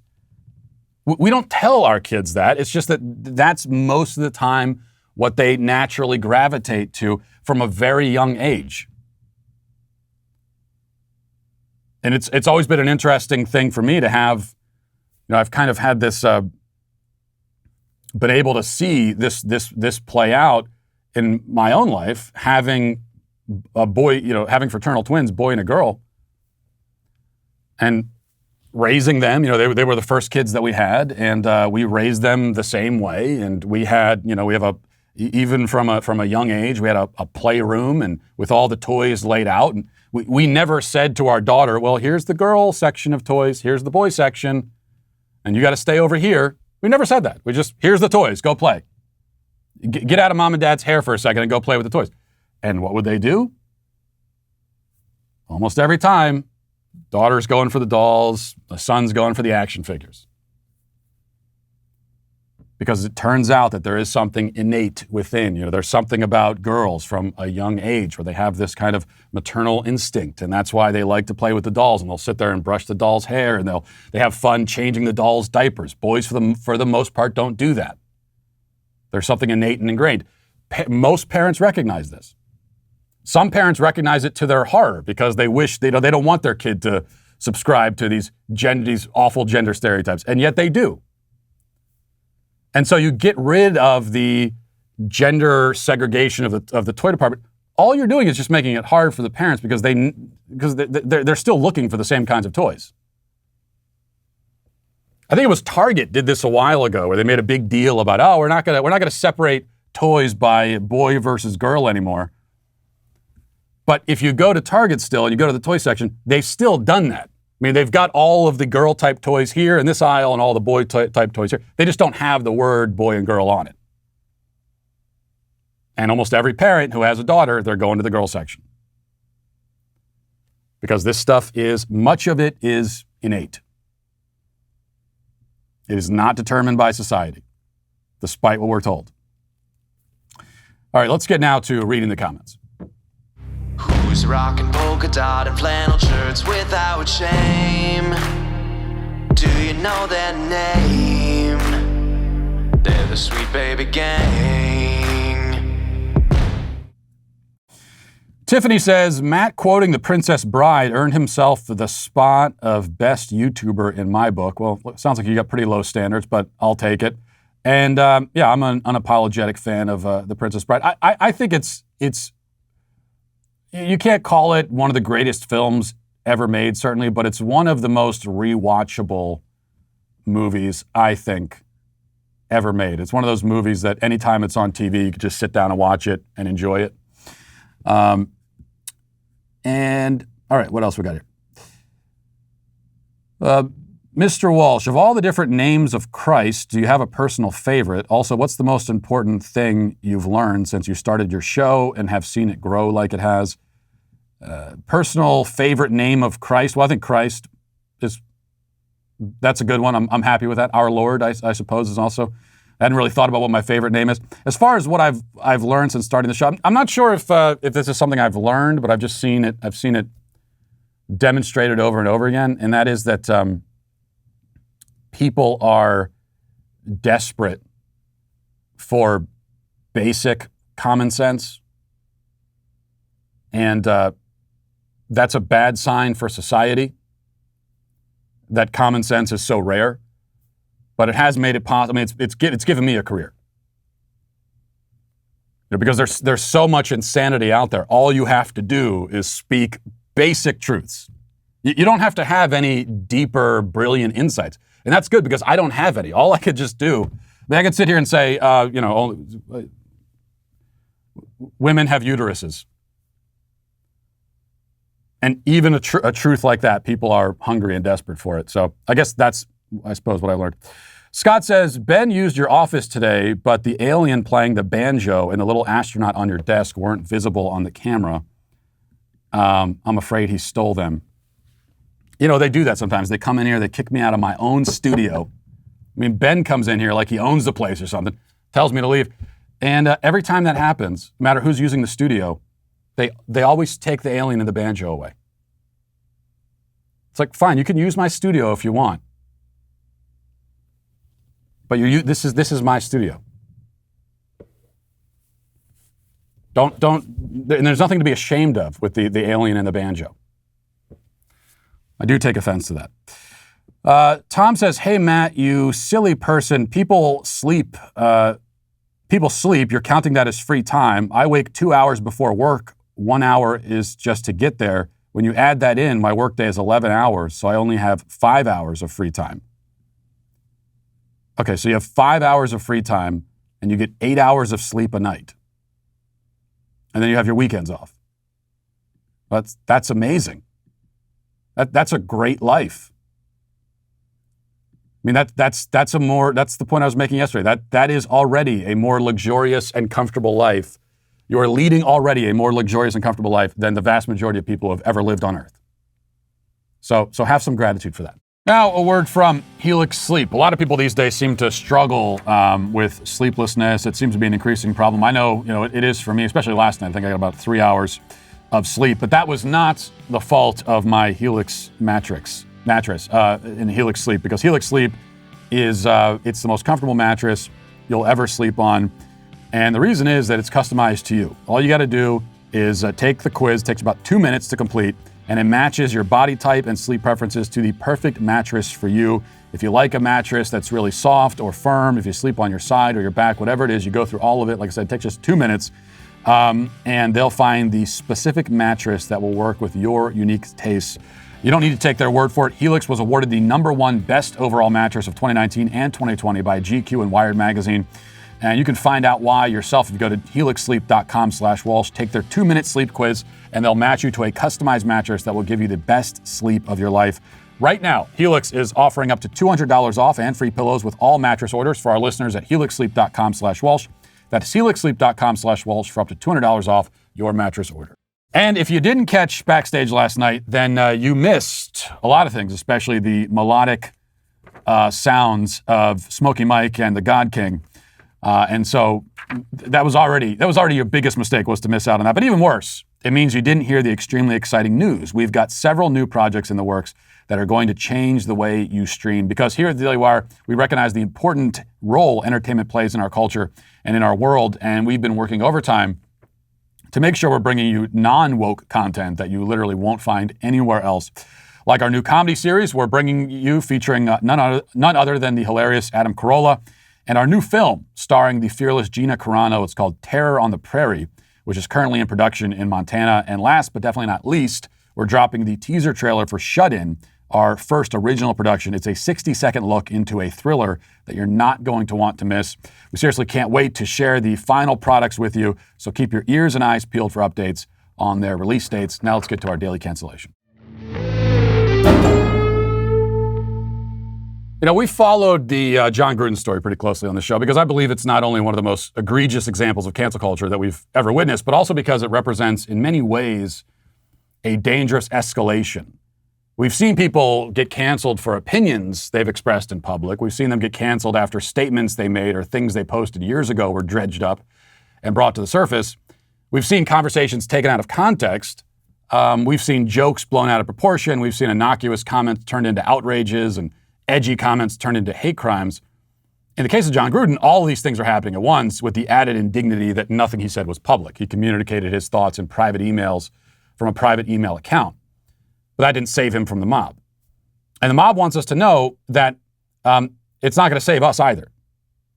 We don't tell our kids that. It's just that that's most of the time what they naturally gravitate to from a very young age. And it's always been an interesting thing for me to have, I've kind of had this, been able to see this play out in my own life, having a boy, having fraternal twins, boy and a girl, and raising them. They were the first kids that we had, and we raised them the same way. And we had, we have even from a young age, we had a playroom and with all the toys laid out. And we never said to our daughter, well, here's the girl section of toys, here's the boy section, and you got to stay over here. We never said that. We just, here's the toys, go play. Get out of mom and dad's hair for a second and go play with the toys. And what would they do? Almost every time, daughter's going for the dolls, the son's going for the action figures. Because it turns out that there is something innate within. There's something about girls from a young age where they have this kind of maternal instinct, and that's why they like to play with the dolls, and they'll sit there and brush the doll's hair, and they have fun changing the doll's diapers. Boys, for the most part, don't do that. There's something innate and ingrained. Most parents recognize this. Some parents recognize it to their horror because they wish they don't want their kid to subscribe to these awful gender stereotypes, and yet they do. And so you get rid of the gender segregation of the toy department. All you're doing is just making it hard for the parents because they're still looking for the same kinds of toys. I think it was Target did this a while ago where they made a big deal about, we're not gonna separate toys by boy versus girl anymore. But if you go to Target still and you go to the toy section, they've still done that. I mean, they've got all of the girl-type toys here in this aisle and all the boy-type toys here. They just don't have the word boy and girl on it. And almost every parent who has a daughter, they're going to the girl section. Because this stuff much of it is innate. It is not determined by society, despite what we're told. All right, let's get now to reading the comments. Who's rocking polka dot and flannel shirts without shame? Do you know their name? They're the Sweet Baby Gang. Tiffany says, Matt quoting The Princess Bride earned himself the spot of best YouTuber in my book. Well, it sounds like you got pretty low standards, but I'll take it. And yeah, I'm an unapologetic fan of The Princess Bride. I think it's you can't call it one of the greatest films ever made, certainly, but it's one of the most rewatchable movies, I think, ever made. It's one of those movies that anytime it's on TV, you can just sit down and watch it and enjoy it. And all right, what else we got here? Mr. Walsh, of all the different names of Christ, do you have a personal favorite? Also, what's the most important thing you've learned since you started your show and have seen it grow like it has? Personal favorite name of Christ? Well, I think Christ that's a good one. I'm happy with that. Our Lord, I suppose, is also. I hadn't really thought about what my favorite name is. As far as what I've learned since starting the show, I'm not sure if this is something I've learned, but I've just seen it. I've seen it demonstrated over and over again, and that is that people are desperate for basic common sense, and that's a bad sign for society. That common sense is so rare. But it has made it possible. I mean, it's given me a career. Because there's so much insanity out there. All you have to do is speak basic truths. You don't have to have any deeper, brilliant insights. And that's good because I don't have any. All I could just do, I could sit here and say, women have uteruses. And even a truth like that, people are hungry and desperate for it. So I guess that's, I suppose, what I learned. Scott says, Ben used your office today, but the alien playing the banjo and the little astronaut on your desk weren't visible on the camera. I'm afraid he stole them. You know, they do that sometimes. They come in here, they kick me out of my own studio. I mean, Ben comes in here like he owns the place or something, tells me to leave. And every time that happens, no matter who's using the studio, they always take the alien and the banjo away. It's like, fine, you can use my studio if you want. But this is my studio. And there's nothing to be ashamed of with the alien and the banjo. I do take offense to that. Tom says, hey, Matt, you silly person. People sleep. You're counting that as free time. I wake 2 hours before work. 1 hour is just to get there. When you add that in, my workday is 11 hours, so I only have 5 hours of free time. Okay, so you have 5 hours of free time, and you get 8 hours of sleep a night. And then you have your weekends off. That's amazing. That's a great life. I mean, that's the point I was making yesterday. That is already a more luxurious and comfortable life. You are leading already a more luxurious and comfortable life than the vast majority of people who have ever lived on Earth. So have some gratitude for that. Now, a word from Helix Sleep. A lot of people these days seem to struggle with sleeplessness. It seems to be an increasing problem. I know, it is for me, especially last night. I think I got about 3 hours of sleep, but that was not the fault of my Helix mattress in Helix Sleep, because Helix Sleep is it's the most comfortable mattress you'll ever sleep on. And the reason is that it's customized to you. All you got to do is take the quiz. It takes about 2 minutes to complete, and it matches your body type and sleep preferences to the perfect mattress for you. If you like a mattress that's really soft or firm, if you sleep on your side or your back, whatever it is, you go through all of it. Like I said, it takes just 2 minutes, and they'll find the specific mattress that will work with your unique tastes. You don't need to take their word for it. Helix was awarded the #1 best overall mattress of 2019 and 2020 by GQ and Wired Magazine. And you can find out why yourself if you go to helixsleep.com/Walsh, take their 2-minute sleep quiz, and they'll match you to a customized mattress that will give you the best sleep of your life. Right now, Helix is offering up to $200 off and free pillows with all mattress orders for our listeners at helixsleep.com/Walsh. That's helixsleep.com/Walsh for up to $200 off your mattress order. And if you didn't catch backstage last night, then you missed a lot of things, especially the melodic sounds of Smokey Mike and the God King. And so that was already your biggest mistake, was to miss out on that. But even worse, it means you didn't hear the extremely exciting news. We've got several new projects in the works that are going to change the way you stream. Because here at the Daily Wire, we recognize the important role entertainment plays in our culture and in our world. And we've been working overtime to make sure we're bringing you non-woke content that you literally won't find anywhere else. Like our new comedy series, we're bringing you featuring none other than the hilarious Adam Carolla. And our new film, starring the fearless Gina Carano, it's called Terror on the Prairie, which is currently in production in Montana. And last but definitely not least, we're dropping the teaser trailer for Shut In, our first original production. It's a 60-second look into a thriller that you're not going to want to miss. We seriously can't wait to share the final products with you, so keep your ears and eyes peeled for updates on their release dates. Now let's get to our daily cancellation. You know, we followed the Jon Gruden story pretty closely on the show because I believe it's not only one of the most egregious examples of cancel culture that we've ever witnessed, but also because it represents, in many ways, a dangerous escalation. We've seen people get canceled for opinions they've expressed in public. We've seen them get canceled after statements they made or things they posted years ago were dredged up and brought to the surface. We've seen conversations taken out of context. We've seen jokes blown out of proportion. We've seen innocuous comments turned into outrages and edgy comments turned into hate crimes. In the case of Jon Gruden, all of these things are happening at once with the added indignity that nothing he said was public. He communicated his thoughts in private emails from a private email account. But that didn't save him from the mob. And the mob wants us to know that it's not going to save us either,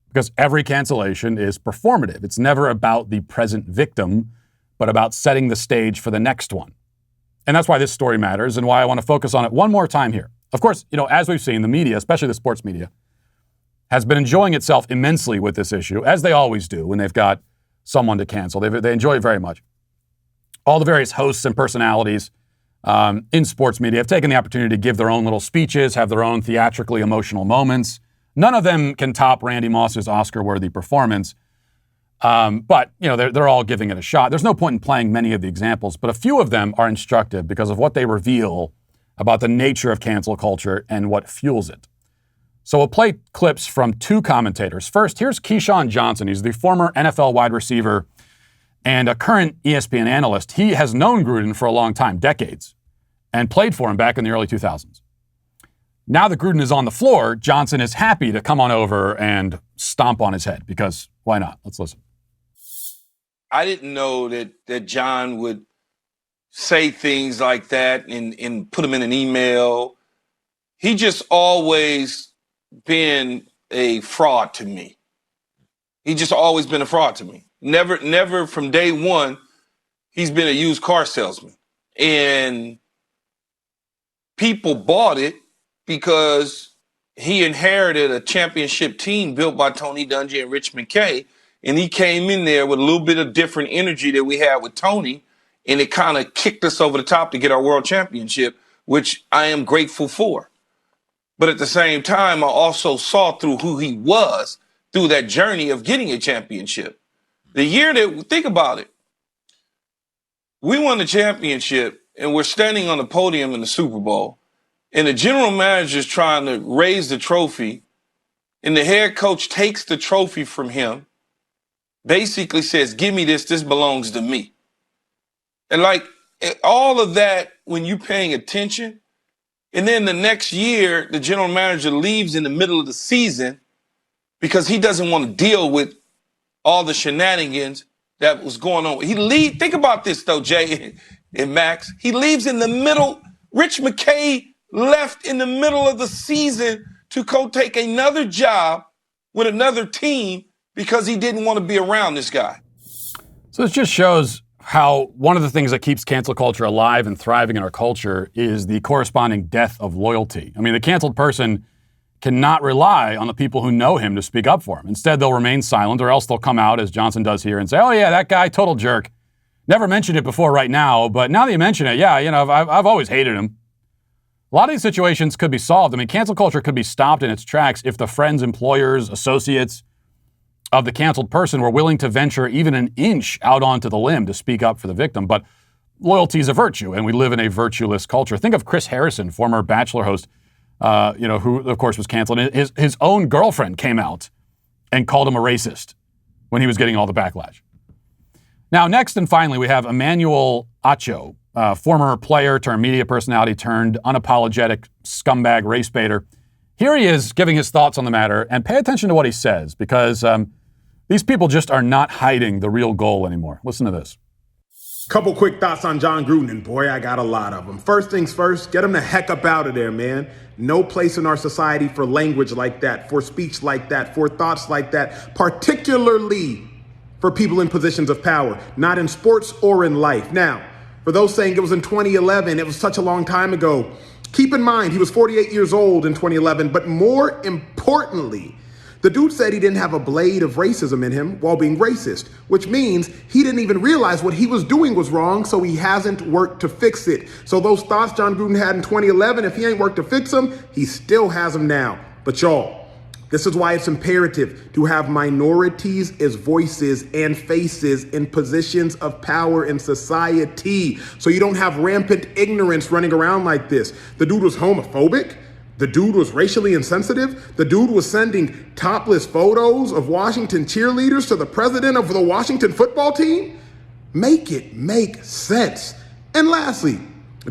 because every cancellation is performative. It's never about the present victim, but about setting the stage for the next one. And that's why this story matters and why I want to focus on it one more time here. Of course, you know, as we've seen, the media, especially the sports media, has been enjoying itself immensely with this issue, as they always do when they've got someone to cancel. They enjoy it very much. All the various hosts and personalities in sports media have taken the opportunity to give their own little speeches, have their own theatrically emotional moments. None of them can top Randy Moss's Oscar-worthy performance, but you know they're all giving it a shot. There's no point in playing many of the examples, but a few of them are instructive because of what they reveal about the nature of cancel culture and what fuels it. So we'll play clips from two commentators. First, here's Keyshawn Johnson. He's the former NFL wide receiver and a current ESPN analyst. He has known Gruden for a long time, decades, and played for him back in the early 2000s. Now that Gruden is on the floor, Johnson is happy to come on over and stomp on his head, because why not? Let's listen. I didn't know that Jon would say things like that and put them in an email. He just always been a fraud to me. He just always been a fraud to me. Never from day one, he's been a used car salesman. And people bought it because he inherited a championship team built by Tony Dungy and Rich McKay. And he came in there with a little bit of different energy that we had with Tony. And it kind of kicked us over the top to get our world championship, which I am grateful for. But at the same time, I also saw through who he was through that journey of getting a championship. The year that, think about it, we won the championship and we're standing on the podium in the Super Bowl, and the general manager is trying to raise the trophy, and the head coach takes the trophy from him, basically says, "Give me this belongs to me." And like all of that, when you're paying attention, and then the next year, the general manager leaves in the middle of the season because he doesn't want to deal with all the shenanigans that was going on. Think about this though, Jay and Max. He leaves in the middle. Rich McKay left in the middle of the season to go take another job with another team because he didn't want to be around this guy. So this just shows how one of the things that keeps cancel culture alive and thriving in our culture is the corresponding death of loyalty. I mean, the canceled person cannot rely on the people who know him to speak up for him. Instead, they'll remain silent, or else they'll come out, as Johnson does here, and say, "Oh yeah, that guy, total jerk. Never mentioned it before right now, but now that you mention it, yeah, you know, I've always hated him." A lot of these situations could be solved. I mean, cancel culture could be stopped in its tracks if the friends, employers, associates of the canceled person were willing to venture even an inch out onto the limb to speak up for the victim. But loyalty is a virtue, and we live in a virtueless culture. Think of Chris Harrison, former Bachelor host, who, of course, was canceled. His own girlfriend came out and called him a racist when he was getting all the backlash. Now, next and finally, we have Emmanuel Acho, former player turned media personality turned unapologetic scumbag race baiter. Here he is giving his thoughts on the matter, and pay attention to what he says, because these people just are not hiding the real goal anymore. Listen to this. Couple quick thoughts on Jon Gruden, and boy, I got a lot of them. First things first, get him the heck up out of there, man. No place in our society for language like that, for speech like that, for thoughts like that, particularly for people in positions of power, not in sports or in life. Now, for those saying it was in 2011, it was such a long time ago, keep in mind he was 48 years old in 2011, but more importantly, the dude said he didn't have a blade of racism in him while being racist, which means he didn't even realize what he was doing was wrong, so he hasn't worked to fix it. So those thoughts Jon Gruden had in 2011, if he ain't worked to fix them, he still has them now. But y'all, this is why it's imperative to have minorities as voices and faces in positions of power in society, so you don't have rampant ignorance running around like this. The dude was homophobic. The dude was racially insensitive. The dude was sending topless photos of Washington cheerleaders to the president of the Washington football team. Make it make sense. And lastly,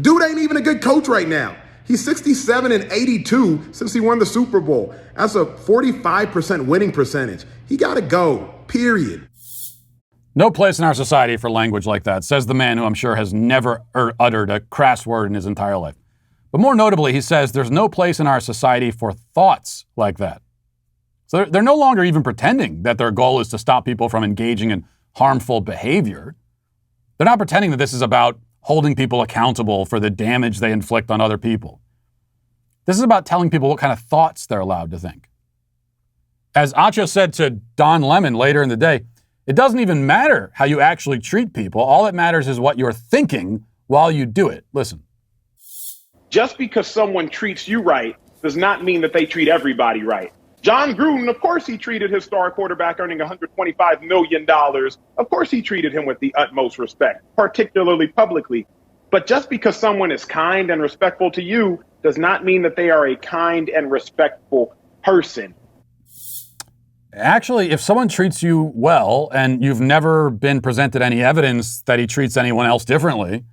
dude ain't even a good coach right now. He's 67-82 since he won the Super Bowl. That's a 45% winning percentage. He got to go, period. No place in our society for language like that, says the man who I'm sure has never uttered a crass word in his entire life. But more notably, he says there's no place in our society for thoughts like that. So they're no longer even pretending that their goal is to stop people from engaging in harmful behavior. They're not pretending that this is about holding people accountable for the damage they inflict on other people. This is about telling people what kind of thoughts they're allowed to think. As Acho said to Don Lemon later in the day, it doesn't even matter how you actually treat people. All that matters is what you're thinking while you do it. Listen. Just because someone treats you right does not mean that they treat everybody right. Jon Gruden, of course he treated his star quarterback earning $125 million. Of course he treated him with the utmost respect, particularly publicly. But just because someone is kind and respectful to you does not mean that they are a kind and respectful person. Actually, if someone treats you well and you've never been presented any evidence that he treats anyone else differently,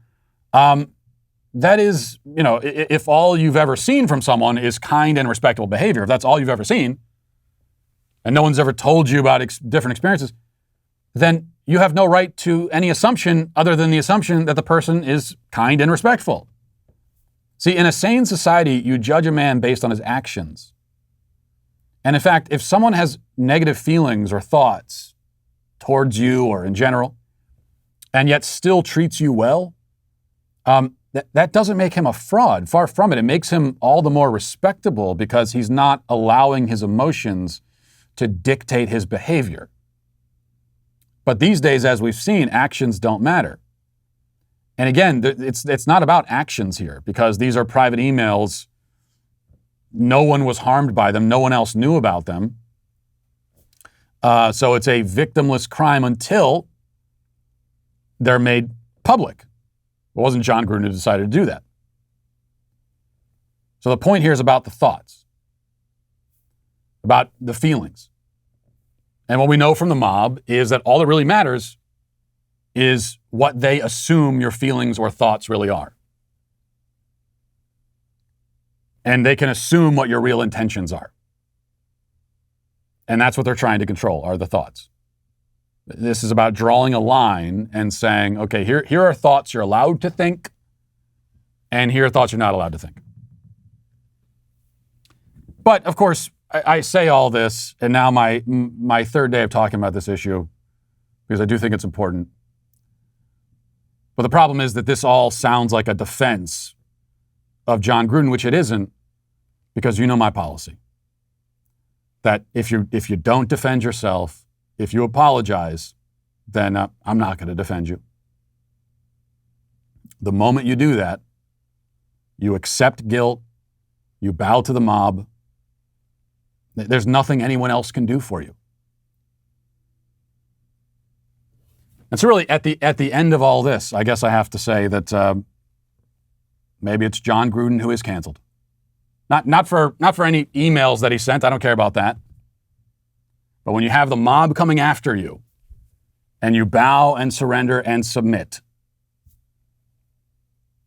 that is, if all you've ever seen from someone is kind and respectable behavior, if that's all you've ever seen, and no one's ever told you about different experiences, then you have no right to any assumption other than the assumption that the person is kind and respectful. See, in a sane society, you judge a man based on his actions. And in fact, if someone has negative feelings or thoughts towards you or in general, and yet still treats you well, that doesn't make him a fraud. Far from it. It makes him all the more respectable because he's not allowing his emotions to dictate his behavior. But these days, as we've seen, actions don't matter. And again, it's not about actions here because these are private emails. No one was harmed by them. No one else knew about them. So it's a victimless crime until they're made public. It wasn't Jon Gruden who decided to do that. So the point here is about the thoughts, about the feelings. And what we know from the mob is that all that really matters is what they assume your feelings or thoughts really are. And they can assume what your real intentions are. And that's what they're trying to control, are the thoughts. This is about drawing a line and saying, okay, here are thoughts you're allowed to think, and here are thoughts you're not allowed to think. But, of course, I say all this, and now my third day of talking about this issue, because I do think it's important. But the problem is that this all sounds like a defense of Jon Gruden, which it isn't, because you know my policy. That if you don't defend yourself, if you apologize, then I'm not going to defend you. The moment you do that, you accept guilt, you bow to the mob. There's nothing anyone else can do for you. And so really, at the end of all this, I guess I have to say that maybe it's Jon Gruden who is canceled. Not for any emails that he sent. I don't care about that. But when you have the mob coming after you, and you bow and surrender and submit,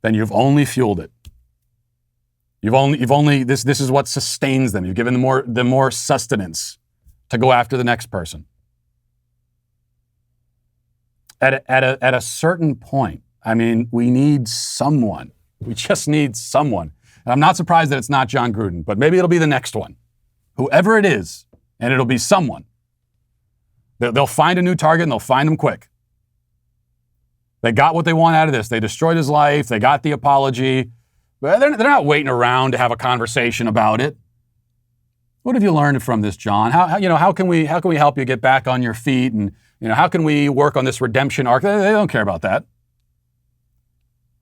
then you've only fueled it. You've only this is what sustains them. You've given them more sustenance to go after the next person. At a certain point, I mean, we need someone. We just need someone And I'm not surprised that it's not Jon Gruden, but maybe it'll be the next one. Whoever it is, and it'll be someone. They'll find a new target and they'll find him quick. They got what they want out of this. They destroyed his life. They got the apology. But they're not waiting around to have a conversation about it. What have you learned from this, Jon? How can we help you get back on your feet? And how can we work on this redemption arc? They don't care about that.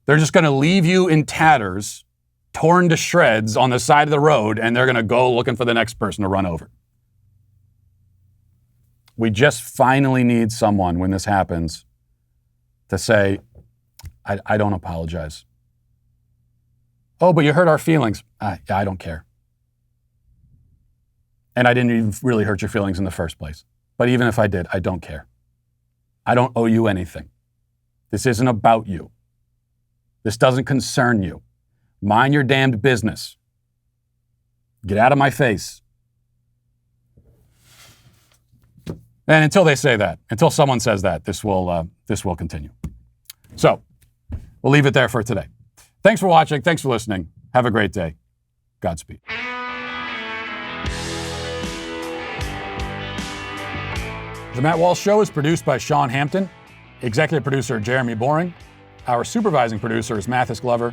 They're just going to leave you in tatters, torn to shreds on the side of the road, and they're going to go looking for the next person to run over. We just finally need someone when this happens to say, I don't apologize. Oh, but you hurt our feelings. I don't care. And I didn't even really hurt your feelings in the first place. But even if I did, I don't care. I don't owe you anything. This isn't about you. This doesn't concern you. Mind your damned business. Get out of my face. And until they say that, until someone says that, this will continue. So we'll leave it there for today. Thanks for watching. Thanks for listening. Have a great day. Godspeed. The Matt Walsh Show is produced by Sean Hampton, executive producer Jeremy Boring. Our supervising producer is Mathis Glover.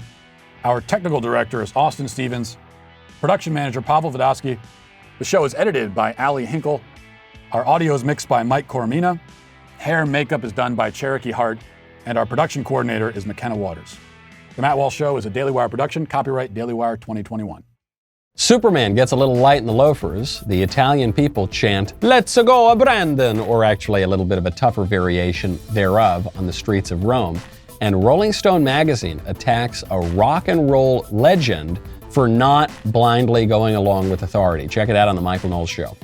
Our technical director is Austin Stevens. Production manager Pavel Vodosky. The show is edited by Ali Hinkle. Our audio is mixed by Mike Coromina. Hair and makeup is done by Cherokee Hart. And our production coordinator is McKenna Waters. The Matt Walsh Show is a Daily Wire production. Copyright Daily Wire 2021. Superman gets a little light in the loafers. The Italian people chant, "Let's go, Brandon," or actually a little bit of a tougher variation thereof on the streets of Rome. And Rolling Stone magazine attacks a rock and roll legend for not blindly going along with authority. Check it out on The Michael Knowles Show.